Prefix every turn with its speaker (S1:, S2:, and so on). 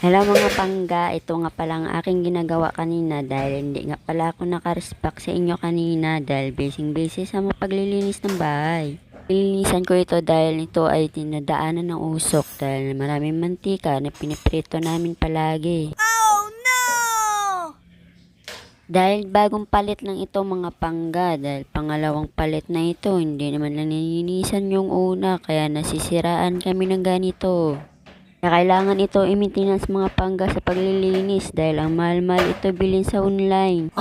S1: Hello mga pangga, ito nga pala ang aking ginagawa kanina dahil hindi nga pala ako nakarespack sa inyo kanina dahil busy sa mapaglilinis ng bahay. Lilinisan ko ito dahil ito ay tinadaanan ng usok dahil maraming mantika na piniprito namin palagi.
S2: Oh no!
S1: Dahil bagong palit lang ito mga pangga dahil pangalawang palit na ito, hindi naman lang nilinisan yung una kaya nasisiraan kami ng ganito. Kaya kailangan ito i-maintenance mga pangga sa paglilinis dahil ang mahal-mahal ito bilhin sa online.